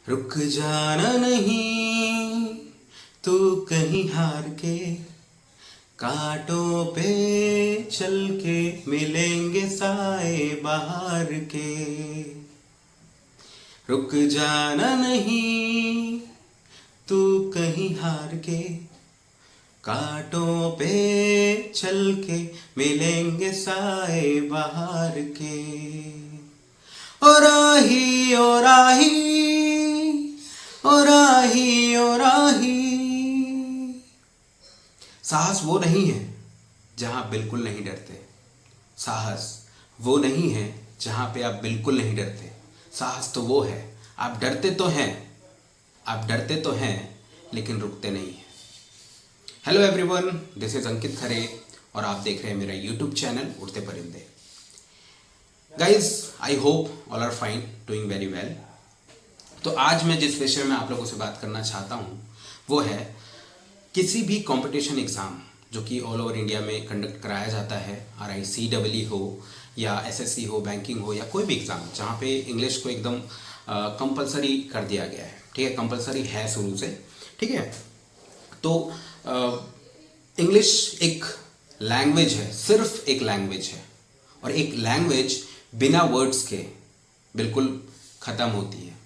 रुक जाना नहीं तू कहीं हार के, कांटों पे चल के मिलेंगे साए बाहर के। रुक जाना नहीं तू कहीं हार के, कांटों पे चल के मिलेंगे साए बाहर के। ओ राही ओ राही ओ राही ओ राही। साहस वो नहीं है जहां बिल्कुल नहीं डरते। साहस वो नहीं है जहां पे आप बिल्कुल नहीं डरते। साहस तो वो है, आप डरते तो हैं, आप डरते तो हैं लेकिन रुकते नहीं हैं। हेलो एवरीवन, दिस इज अंकित खरे और आप देख रहे हैं मेरा यूट्यूब चैनल उड़ते परिंदे। Guys, I hope all are fine, doing very well. तो आज मैं जिस विषय में आप लोगों से बात करना चाहता हूँ वो है किसी भी कंपटीशन एग्ज़ाम जो कि ऑल ओवर इंडिया में कंडक्ट कराया जाता है, RICEE हो या SSC हो, बैंकिंग हो या कोई भी एग्ज़ाम जहाँ पे इंग्लिश को एकदम कंपलसरी कर दिया गया है। ठीक है, कंपलसरी है शुरू से। ठीक है, तो इंग्लिश एक लैंग्वेज है, सिर्फ एक लैंग्वेज है, और एक लैंग्वेज बिना वर्ड्स के बिल्कुल ख़त्म होती है।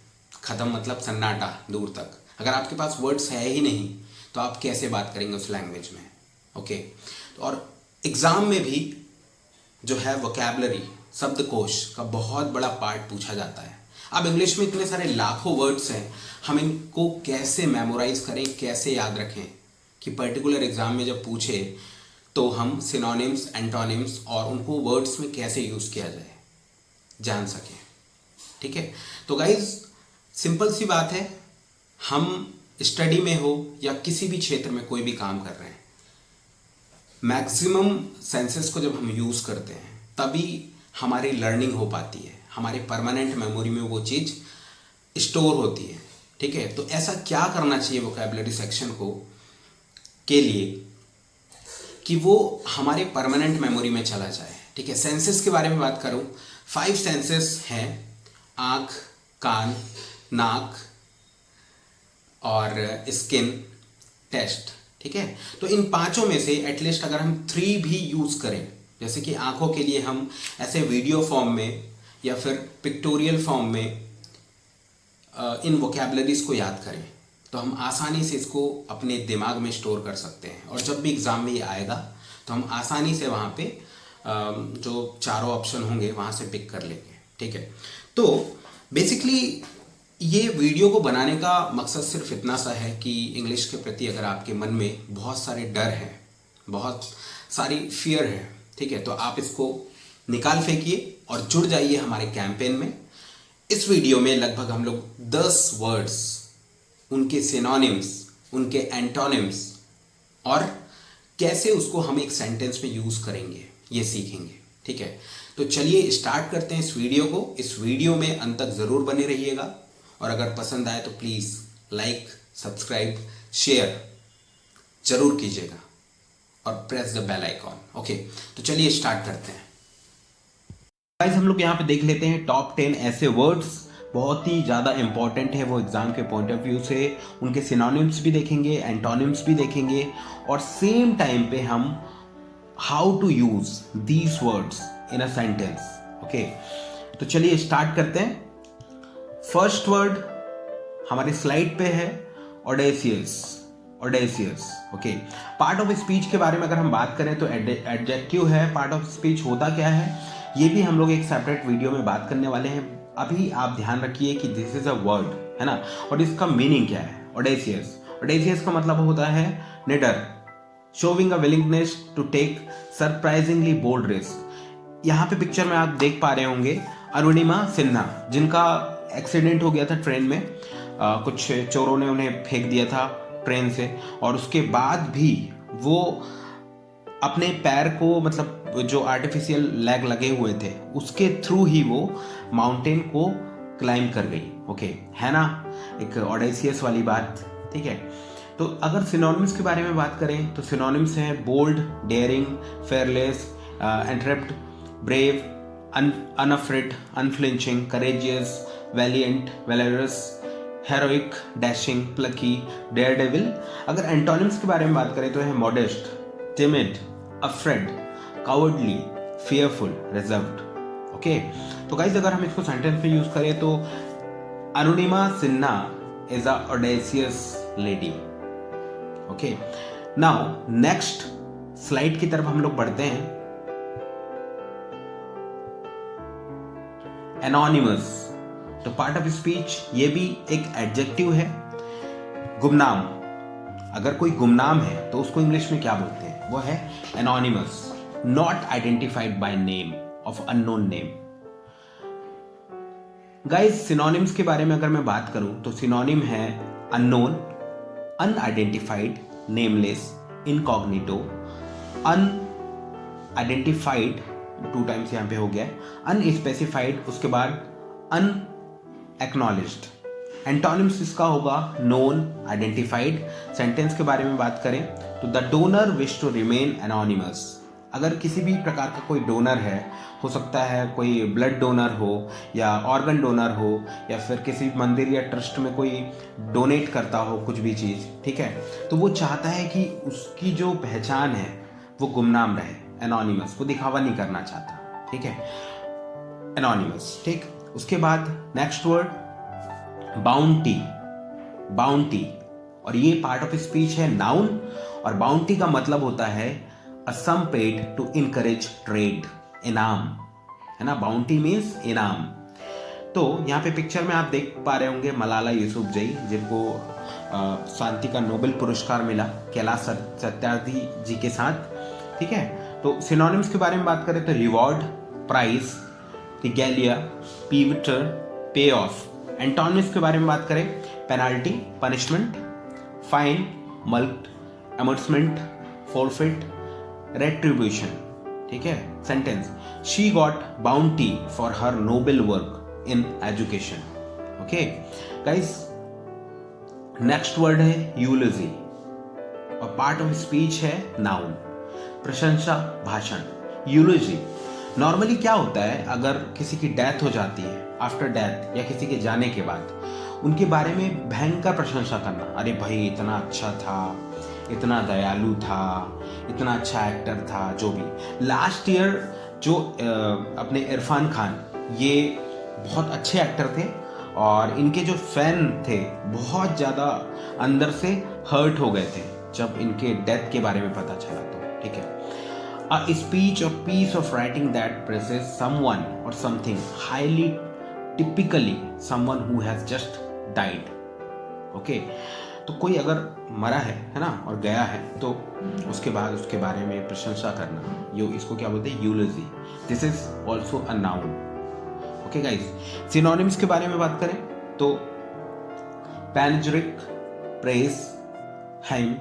ख़त्म मतलब सन्नाटा दूर तक। अगर आपके पास वर्ड्स है ही नहीं तो आप कैसे बात करेंगे उस लैंग्वेज में। ओके, और एग्ज़ाम में भी जो है वोकैबलरी, शब्दकोश का बहुत बड़ा पार्ट पूछा जाता है। अब इंग्लिश में इतने सारे लाखों वर्ड्स हैं, हम इनको कैसे मेमोराइज करें, कैसे याद रखें कि पर्टिकुलर एग्ज़ाम में जब पूछे तो हम सिनोनिम्स, एंटोनिम्स और उनको वर्ड्स में कैसे यूज़ किया जाए जान सकें। ठीक है, तो गाइज सिंपल सी बात है, हम स्टडी में हो या किसी भी क्षेत्र में कोई भी काम कर रहे हैं, मैक्सिमम सेंसेस को जब हम यूज़ करते हैं तभी हमारी लर्निंग हो पाती है, हमारे परमानेंट मेमोरी में वो चीज़ स्टोर होती है। ठीक है, तो ऐसा क्या करना चाहिए वोकैबुलरी सेक्शन को के लिए कि वो हमारे परमानेंट मेमोरी में चला जाए। ठीक है, सेंसेस के बारे में बात करूं, 5 सेंसेस हैं, आँख, कान, नाक और स्किन, टेस्ट। ठीक है, तो इन पांचों में से एटलीस्ट अगर हम 3 भी यूज़ करें, जैसे कि आँखों के लिए हम ऐसे वीडियो फॉर्म में या फिर पिक्टोरियल फॉर्म में इन वोकैबुलरीज को याद करें तो हम आसानी से इसको अपने दिमाग में स्टोर कर सकते हैं, और जब भी एग्ज़ाम में ये आएगा तो हम आसानी से वहाँ पे जो चारों ऑप्शन होंगे वहाँ से पिक कर लेंगे। ठीक है, तो बेसिकली ये वीडियो को बनाने का मकसद सिर्फ इतना सा है कि इंग्लिश के प्रति अगर आपके मन में बहुत सारे डर हैं, बहुत सारी फियर है, ठीक है, तो आप इसको निकाल फेंकिए और जुड़ जाइए हमारे कैंपेन में। इस वीडियो में लगभग हम लोग 10 वर्ड्स, उनके सिनोनिम्स, उनके एंटोनिम्स और कैसे उसको हम एक सेंटेंस में यूज़ करेंगे ये सीखेंगे। ठीक है, तो चलिए स्टार्ट करते हैं इस वीडियो को। इस वीडियो में अंत तक ज़रूर बने रहिएगा, और अगर पसंद आए तो प्लीज़ लाइक, सब्सक्राइब, शेयर जरूर कीजिएगा और press the bell icon. Okay, तो चलिए स्टार्ट करते हैं। गाइस, हम लोग यहाँ पे देख लेते हैं टॉप 10 ऐसे वर्ड्स बहुत ही ज़्यादा इंपॉर्टेंट है वो एग्ज़ाम के पॉइंट ऑफ व्यू से। उनके सिनोनिम्स भी देखेंगे, एंटोनिम्स भी देखेंगे, और सेम टाइम पे हम how to use these words in a sentence. Okay, तो चलिए स्टार्ट करते हैं। फर्स्ट वर्ड हमारे स्लाइड पे है ऑडेसियस। ऑडेसियस, ओके। पार्ट ऑफ स्पीच के बारे में अगर हम बात करें तो एडजेक्टिव है। पार्ट ऑफ स्पीच होता क्या है ये भी हम लोग एक सेपरेट वीडियो में बात करने वाले हैं। अभी आप ध्यान रखिए कि दिस इज अ वर्ड, है ना, और इसका मीनिंग क्या है। ऑडेसियस, ऑडेसियस का मतलब होता है निडर, showing a willingness to take surprisingly bold risk. यहाँ पे पिक्चर में आप देख पा रहे होंगे अरुणिमा सिन्हा, जिनका एक्सीडेंट हो गया था ट्रेन में। कुछ चोरों ने उन्हें फेंक दिया था ट्रेन से, और उसके बाद भी वो अपने पैर को, मतलब जो आर्टिफिशियल लेग लगे हुए थे उसके थ्रू ही वो माउंटेन को क्लाइंब कर गई। ओके, है ना, एक ऑडेसियस वाली बात। ठीक है, तो अगर सिनोनिम्स के बारे में बात करें तो सिनोनिम्स हैं bold, daring, fearless, intrepid, brave, unafraid, unflinching, courageous, valiant, valorous, heroic, dashing, plucky, daredevil. अगर एंटोनिम्स के बारे में बात करें तो है modest, timid, afraid, cowardly, fearful, reserved. Okay, तो गाइस अगर हम इसको सेंटेंस में यूज करें तो Arunima Sinha is a audacious lady. Okay, now next slide की तरफ हम लोग बढ़ते हैं। एनोनिमस, तो पार्ट ऑफ स्पीच, ये भी एक एडजेक्टिव है। गुमनाम, अगर कोई गुमनाम है तो उसको इंग्लिश में क्या बोलते हैं, वो है anonymous, not identified by name, of unknown name. Guys synonyms के बारे में अगर मैं बात करूं तो सिनोनिम है unknown, unidentified, nameless, incognito, unidentified, 2 times यहां पे हो गया, अनस्पेसिफाइड, उसके बाद अनएक्नॉलेज्ड। एंटोनिम्स इसका होगा नोन, आइडेंटिफाइड। सेंटेंस के बारे में बात करें तो the donor wish to remain anonymous. अगर किसी भी प्रकार का कोई डोनर है, हो सकता है कोई ब्लड डोनर हो या ऑर्गन डोनर हो या फिर किसी मंदिर या ट्रस्ट में कोई डोनेट करता हो कुछ भी चीज़, ठीक है, तो वो चाहता है कि उसकी जो पहचान है वो गुमनाम रहे, एनोनिमस, वो दिखावा नहीं करना चाहता, ठीक है, एनोनिमस, ठीक। उसके बाद नेक्स्ट वर्ड बाउंटी, बाउंटी, और ये पार्ट ऑफ स्पीच है नाउन, और बाउंटी का मतलब होता है अ सम पेड टू इनकरेज ट्रेड, इनाम, है ना, बाउंटी मीन्स इनाम। तो यहाँ पे पिक्चर में आप देख पा रहे होंगे मलाला यूसुफजई, जिनको शांति का नोबेल पुरस्कार मिला कैलाश सत्यार्थी जी के साथ, ठीक है। तो सिनोनिम्स के बारे में बात करें तो रिवॉर्ड, प्राइज, रिगेलिया, पीविटर, पे ऑफ। एंटोनिम्स के बारे में बात करें penalty, punishment, fine, mulct, amercement, forfeit, retribution, ठीक है। Sentence, she got bounty for her noble work in education. Okay guys, next word है यूलोजी, और पार्ट ऑफ स्पीच है नाउन, प्रशंसा, भाषण। यूलोजी नॉर्मली क्या होता है, अगर किसी की डेथ हो जाती है, आफ्टर डेथ या किसी के जाने के बाद उनके बारे में भयंकर प्रशंसा करना, अरे भाई इतना अच्छा था, इतना दयालु था, इतना अच्छा एक्टर था, जो भी। लास्ट ईयर जो अपने इरफान खान, ये बहुत अच्छे एक्टर थे और इनके जो फैन थे बहुत ज़्यादा अंदर से हर्ट हो गए थे जब इनके डेथ के बारे में पता चला, तो ठीक है। A speech or piece of writing that praises someone or something highly, typically someone who has just died. Okay, तो कोई अगर मरा है ना, और गया है, तो उसके बाद उसके बारे में प्रशंसा करना, यो इसको क्या बोलते हैं, eulogy. This is also a noun. Okay guys, synonyms के बारे में बात करें तो panegyric, praise, hymn,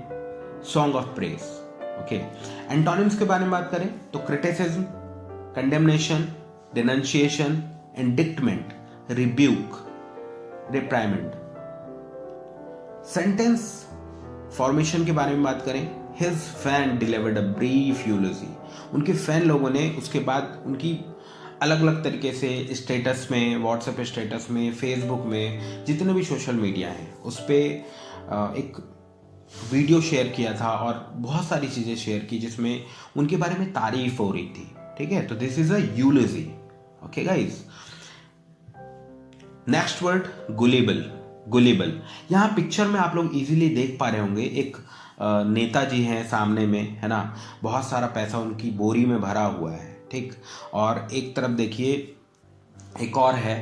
song of praise. Okay, antonyms के बारे में बात करें तो criticism, condemnation, denunciation, indictment, rebuke, reprimand. Sentence formation के बारे में बात करें, his fan delivered a brief eulogy. उनके फैन लोगों ने उसके बाद उनकी अलग अलग तरीके से स्टेटस में, व्हाट्सएप स्टेटस में, फेसबुक में, जितने भी सोशल मीडिया हैं उस पर एक वीडियो शेयर किया था और बहुत सारी चीज़ें शेयर की जिसमें उनके बारे में तारीफ हो रही थी, ठीक है। तो this is a eulogy. Okay guys, next word gullible, gullible. यहाँ पिक्चर में आप लोग इजीली देख पा रहे होंगे, एक नेताजी हैं सामने में, है ना, बहुत सारा पैसा उनकी बोरी में भरा हुआ है, ठीक, और एक तरफ देखिए एक और है,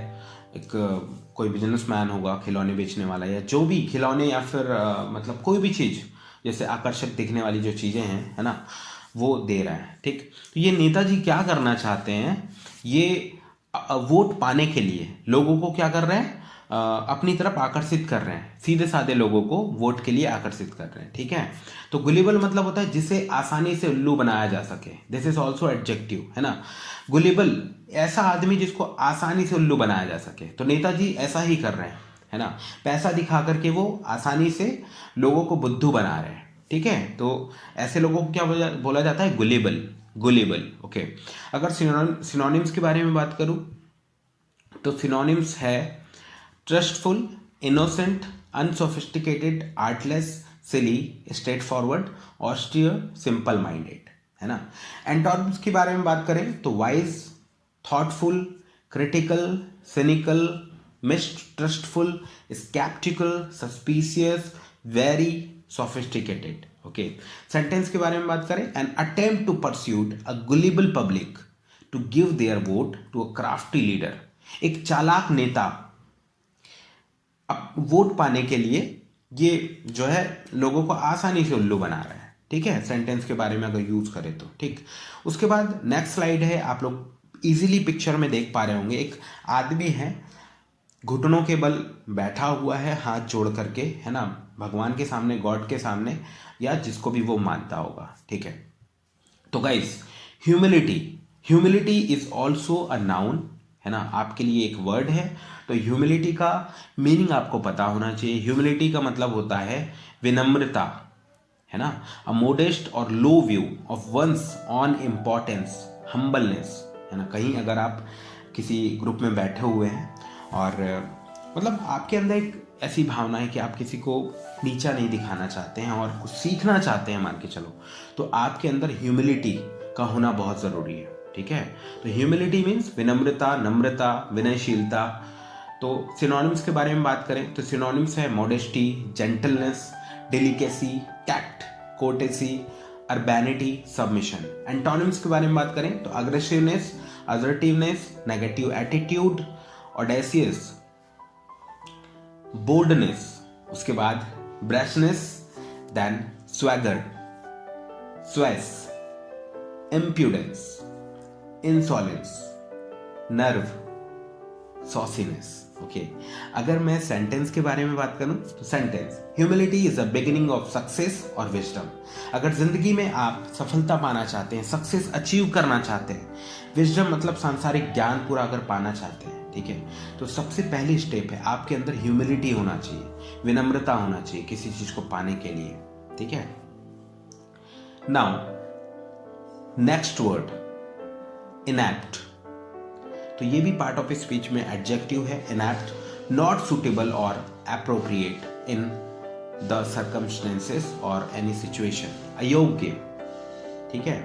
एक कोई बिजनेसमैन होगा, खिलौने बेचने वाला या जो भी खिलौने या फिर मतलब कोई भी चीज़ जैसे आकर्षक दिखने वाली जो चीज़ें हैं, है ना, वो दे रहा है, ठीक। तो ये नेताजी क्या करना चाहते हैं, ये वोट पाने के लिए लोगों को क्या कर रहे हैं, अपनी तरफ आकर्षित कर रहे हैं, सीधे साधे लोगों को वोट के लिए आकर्षित कर रहे हैं, ठीक है। तो गुलेबल मतलब होता है जिसे आसानी से उल्लू बनाया जा सके, दिस इज ऑल्सो एडजेक्टिव, है ना। गुलेबल ऐसा आदमी जिसको आसानी से उल्लू बनाया जा सके, तो नेताजी ऐसा ही कर रहे हैं, है ना, पैसा दिखा करके वो आसानी से लोगों को बुद्धू बना रहे हैं, ठीक है। तो ऐसे लोगों को क्या बोला जाता है, गुलेबल, गुलेबल। ओके, अगर सिनोनिम्स के बारे में बात करूं तो सिनोनिम्स है trustful, innocent, unsophisticated, artless, silly, straightforward, austere, simple minded, है ना। एंटोनिम्स के बारे में बात करें तो wise, thoughtful, critical, cynical, mistrustful, sceptical, suspicious, wary, sophisticated. Okay, sentence के बारे में बात करें, an attempt to pursuit a gullible public to give their vote to a crafty leader. एक चालाक नेता अब वोट पाने के लिए ये जो है लोगों को आसानी से उल्लू बना रहा है, ठीक है, सेंटेंस के बारे में अगर यूज करें तो। ठीक, उसके बाद नेक्स्ट स्लाइड है, आप लोग इजीली पिक्चर में देख पा रहे होंगे, एक आदमी है घुटनों के बल बैठा हुआ है, हाथ जोड़ करके, है ना, भगवान के सामने, गॉड के सामने, या जिसको भी वो मानता होगा, ठीक है। तो guys, humility, humility is also a noun, है ना, आपके लिए एक वर्ड है। तो ह्यूमिलिटी का मीनिंग आपको पता होना चाहिए। ह्यूमिलिटी का मतलब होता है विनम्रता, है ना, अ मोडेस्ट और low view of one's own importance, humbleness, है ना। कहीं अगर आप किसी ग्रुप में बैठे हुए हैं और मतलब आपके अंदर एक ऐसी भावना है कि आप किसी को नीचा नहीं दिखाना चाहते हैं और कुछ सीखना चाहते हैं, मान के चलो, तो आपके अंदर ह्यूमिलिटी का होना बहुत ज़रूरी है, ठीक है। तो ह्यूमिलिटी मीन्स विनम्रता, नम्रता, विनयशीलता। तो सिनोनिम्स के बारे में बात करें तो सिनोनिम्स है modesty, gentleness, delicacy, tact, courtesy, urbanity, submission. Antonyms के बारे में बात करें तो aggressiveness, assertiveness, negative attitude, audacious, boldness, उसके बाद brashness, then swagger, sass, impudence, insolence, nerve, sauciness. Okay, अगर मैं सेंटेंस के बारे में बात करूं तो sentence, humility is the beginning of success और विजडम। अगर जिंदगी में आप सफलता पाना चाहते हैं, सक्सेस अचीव करना चाहते हैं, विजडम मतलब सांसारिक ज्ञान पूरा अगर पाना चाहते हैं, ठीक है, तो सबसे पहली स्टेप है आपके अंदर ह्यूमिलिटी होना चाहिए, विनम्रता होना चाहिए किसी चीज को पाने के लिए, ठीक है। Now next word, inept. तो ये भी पार्ट ऑफ स्पीच में एडजेक्टिव है, इनएप्ट, नॉट सुटेबल और एप्रोप्रिएट इन द सर्कमस्टेंसेस और एनी सिचुएशन, अयोग्य, ठीक है।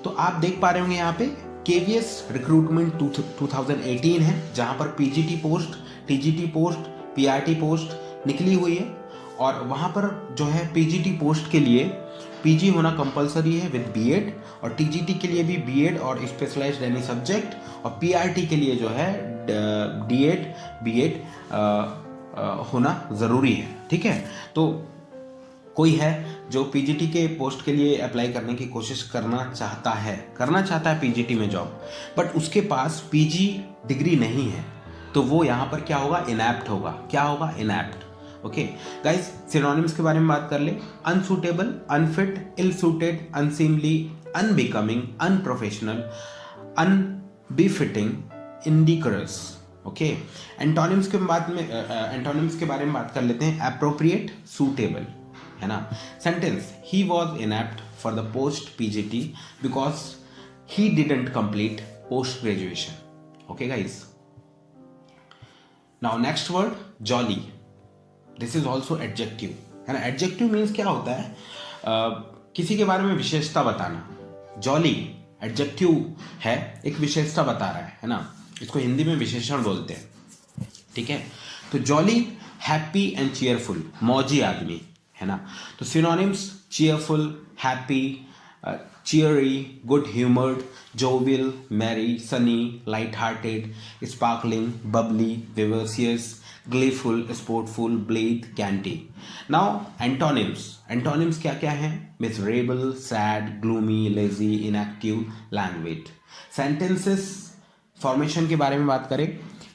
तो आप देख पा रहे होंगे यहाँ पे केवीएस रिक्रूटमेंट 2018 है, जहां पर PGT post, TGT post, PRT post निकली हुई है, और वहां पर जो है पीजीटी पोस्ट के लिए पीजी होना कंपलसरी है विद बीएड, और टीजीटी के लिए भी बीएड और स्पेशलाइज्ड एनी सब्जेक्ट, और पीआरटी के लिए जो है डीएड बीएड होना ज़रूरी है, ठीक है। तो कोई है जो पीजीटी के पोस्ट के लिए अप्लाई करने की कोशिश करना चाहता है पीजीटी में जॉब, बट उसके पास पीजी डिग्री नहीं है, तो वो यहाँ पर क्या होगा, इनएप्ट होगा। क्या होगा, इनएप्ट। ओके गाइस, सिनोनिम्स के बारे में बात कर ले, unsuitable, unfit, ill suited, unseemly, unbecoming, unprofessional, unbefitting, indecorous. Okay, antonyms के बारे में बात कर लेते हैं, एप्रोप्रिएट, सूटेबल, है ना। Sentence, he was inept for the post PGT because he didn't complete post graduation. Okay guys, now next word, jolly. This is also adjective, है ना। एडजेक्टिव मीन्स क्या होता है, किसी के बारे में विशेषता बताना। जॉली एडजेक्टिव है, एक विशेषता बता रहा है ना, इसको हिंदी में विशेषण बोलते हैं, ठीक है। तो जॉली, हैप्पी एंड चीयरफुल, मौजी आदमी, है ना। तो synonyms, cheerful, happy, cheery, good humored, jovial, merry, sunny, light-hearted, sparkling, bubbly, vivacious, gleeful, sportful, blithe, canty. Now antonyms. Antonyms क्या क्या हैं? Miserable, sad, gloomy, lazy, inactive, languid. Sentences formation के बारे में बात करें.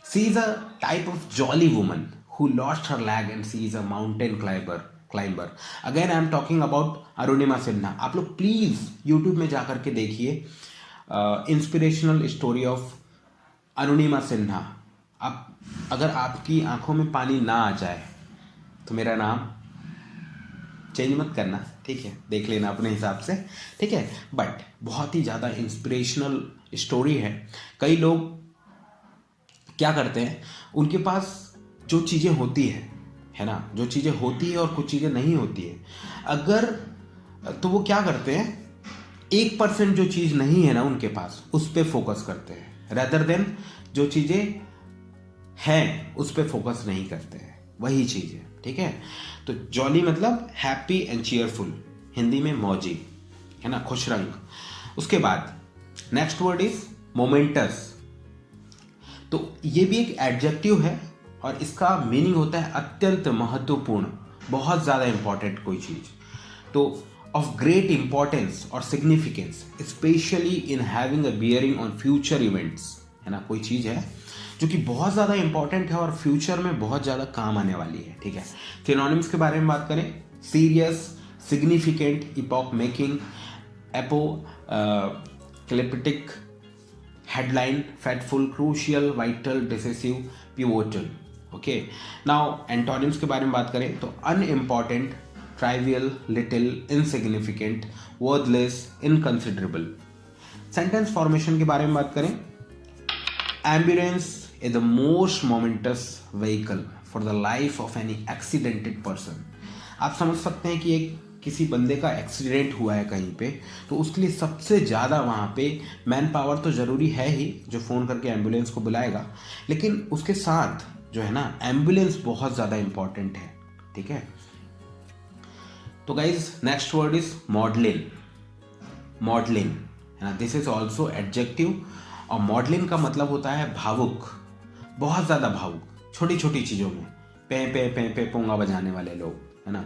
She is a type of jolly woman who lost her leg and she is a mountain climber. Again I am talking about Arunima Sinha. आप लोग प्लीज यूट्यूब में जाकर के देखिए inspirational story of Arunima Sinha. आप अगर आपकी आंखों में पानी ना आ जाए तो मेरा नाम चेंज मत करना, ठीक है, देख लेना अपने हिसाब से, ठीक है. बट बहुत ही ज़्यादा इंस्पिरेशनल स्टोरी है. कई लोग क्या करते हैं, उनके पास जो चीज़ें होती है ना, जो चीज़ें होती है और कुछ चीज़ें नहीं होती है, अगर तो वो क्या करते हैं, 1% जो चीज़ नहीं है ना उनके पास, उस पर फोकस करते हैं, रेदर देन जो चीज़ें हैं उस पर फोकस नहीं करते हैं। वही चीज़ है, ठीक है। तो जॉली मतलब हैप्पी एंड चीयरफुल, हिंदी में मौजी, है ना, खुश रंग। उसके बाद नेक्स्ट वर्ड इज मोमेंटस। तो ये भी एक एडजेक्टिव है और इसका मीनिंग होता है अत्यंत महत्वपूर्ण, बहुत ज़्यादा इंपॉर्टेंट कोई चीज़। तो ऑफ ग्रेट इंपॉर्टेंस और significance specially in having a bearing on future events, है ना, कोई चीज़ है जो कि बहुत ज़्यादा इंपॉर्टेंट है और फ्यूचर में बहुत ज़्यादा काम आने वाली है, ठीक है। सिनोनिम्स के बारे में बात करें, serious, significant, epoch making, apocalyptic, headline, fateful, crucial, vital, decisive, pivotal. Okay, now antonyms के बारे में बात करें तो unimportant, trivial, little, insignificant, worthless, inconsiderable. Sentence formation के बारे में बात करें, ambulance is the most momentous vehicle for the life of any accidented person। आप समझ सकते हैं कि एक किसी बंदे का एक्सीडेंट हुआ है कहीं पे, तो उसके लिए सबसे ज़्यादा वहाँ पे मैन पावर तो ज़रूरी है ही, जो फ़ोन करके एम्बुलेंस को बुलाएगा, लेकिन उसके साथ जो है ना एम्बुलेंस बहुत ज़्यादा इम्पॉर्टेंट है, ठीक है। तो guys next word is Magdalene. Magdalene, है ना, दिस इज ऑल्सो एडजेक्टिव। और मॉडलिन का मतलब होता है भावुक, बहुत ज़्यादा भावुक, छोटी छोटी चीज़ों में पे पोंगा बजाने वाले लोग, है ना।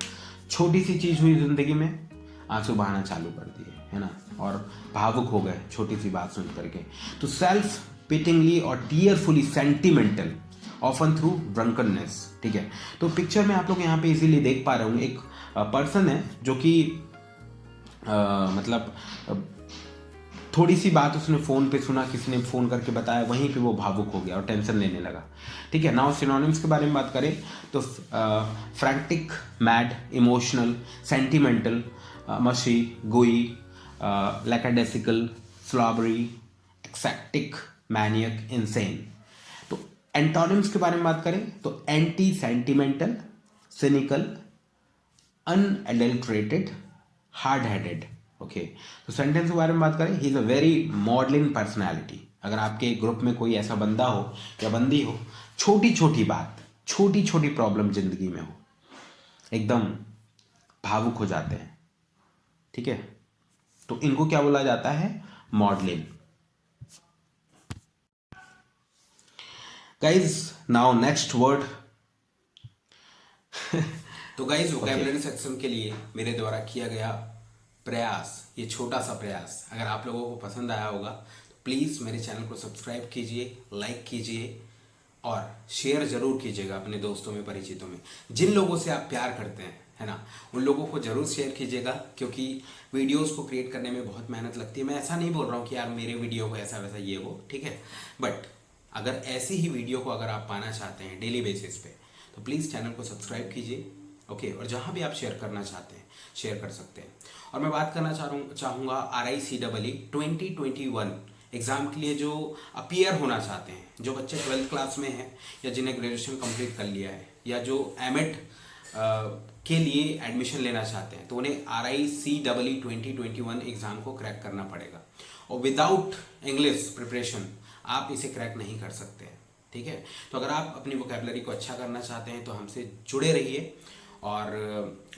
छोटी सी चीज़ हुई ज़िंदगी में, आंसू बहाना चालू कर दिए, है ना, और भावुक हो गए छोटी सी बात सुन करके। तो सेल्फ पिटिंगली और टीयरफुली सेंटिमेंटल, ऑफन थ्रू ड्रंकननेस, ठीक है। तो पिक्चर में आप लोग यहाँ पे इजीली देख पा रहे होंगे, एक पर्सन है जो कि मतलब थोड़ी सी बात उसने फ़ोन पे सुना, किसी ने फ़ोन करके बताया, वहीं पे वो भावुक हो गया और टेंशन लेने लगा, ठीक है। नाउ सिनोनिम्स के बारे में बात करें तो frantic, mad, emotional, sentimental, mushy, gooey, lackadaisical, slobbery, ecstatic, maniac, insane. तो एंटोनिम्स के बारे में बात करें तो anti sentimental, cynical, unadulterated, hard headed. Okay, तो सेंटेंस के बारे में बात करें, he is a very maudlin personality. अगर आपके ग्रुप में कोई ऐसा बंदा हो या बंदी हो, छोटी छोटी बात, छोटी छोटी प्रॉब्लम जिंदगी में हो, एकदम भावुक हो जाते हैं, ठीक है, तो इनको क्या बोला जाता है, modelling. Guys now next word. तो गाइज वोकैबुलरी सेक्शन के लिए मेरे द्वारा किया गया प्रयास, ये छोटा सा प्रयास अगर आप लोगों को पसंद आया होगा तो प्लीज़ मेरे चैनल को सब्सक्राइब कीजिए, लाइक कीजिए और शेयर ज़रूर कीजिएगा अपने दोस्तों में, परिचितों में। जिन लोगों से आप प्यार करते हैं, है ना, उन लोगों को ज़रूर शेयर कीजिएगा, क्योंकि वीडियोस को क्रिएट करने में बहुत मेहनत लगती है। मैं ऐसा नहीं बोल रहा हूँ कि यार मेरे वीडियो को ऐसा वैसा ये वो, ठीक है, बट अगर ऐसी ही वीडियो को अगर आप पाना चाहते हैं डेली बेसिस पे, तो प्लीज़ चैनल को सब्सक्राइब कीजिए, ओके। और जहाँ भी आप शेयर करना चाहते हैं शेयर कर सकते हैं। और मैं बात करना चाहूँगा RICEE 2021 एग्ज़ाम के लिए जो अपीयर होना चाहते हैं, जो बच्चे 12th क्लास में हैं या जिन्हें ग्रेजुएशन कंप्लीट कर लिया है या जो एमएड के लिए एडमिशन लेना चाहते हैं, तो उन्हें RICEE 2021 एग्ज़ाम को क्रैक करना पड़ेगा। और विदाउट इंग्लिश प्रिपरेशन आप इसे क्रैक नहीं कर सकते हैं, ठीक है। तो अगर आप अपनी वोकैबुलरी को अच्छा करना चाहते हैं तो हमसे जुड़े रहिए। और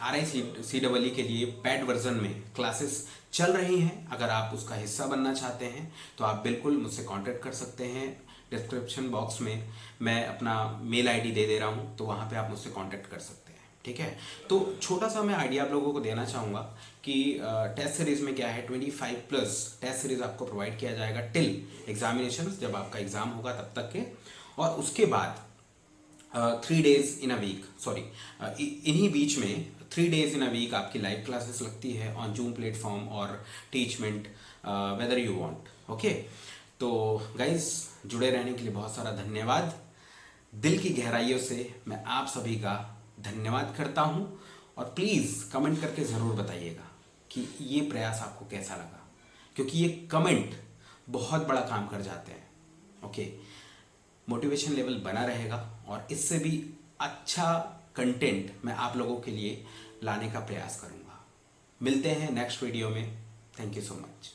RICEE के लिए पेड वर्जन में क्लासेस चल रही हैं, अगर आप उसका हिस्सा बनना चाहते हैं तो आप बिल्कुल मुझसे कांटेक्ट कर सकते हैं। डिस्क्रिप्शन बॉक्स में मैं अपना मेल आईडी दे दे रहा हूं, तो वहां पे आप मुझसे कांटेक्ट कर सकते हैं, ठीक है। तो छोटा सा मैं आइडिया आप लोगों को देना चाहूँगा कि टेस्ट सीरीज़ में क्या है, 25+ टेस्ट सीरीज़ आपको प्रोवाइड किया जाएगा टिल एग्जामिनेशन, जब आपका एग्ज़ाम होगा तब तक के। और उसके बाद 3 days in a week, sorry इन्हीं बीच में 3 days इन अ वीक आपकी लाइव क्लासेस लगती है ऑन जूम प्लेटफॉर्म और टीचमेंट वेदर यू वांट, ओके। तो गाइज जुड़े रहने के लिए बहुत सारा धन्यवाद। दिल की गहराइयों से मैं आप सभी का धन्यवाद करता हूँ। और प्लीज़ कमेंट करके ज़रूर बताइएगा कि ये प्रयास आपको कैसा लगा, क्योंकि ये कमेंट बहुत बड़ा काम कर जाते हैं, ओके। मोटिवेशन लेवल बना रहेगा और इससे भी अच्छा कंटेंट मैं आप लोगों के लिए लाने का प्रयास करूँगा। मिलते हैं नेक्स्ट वीडियो में। Thank you so much.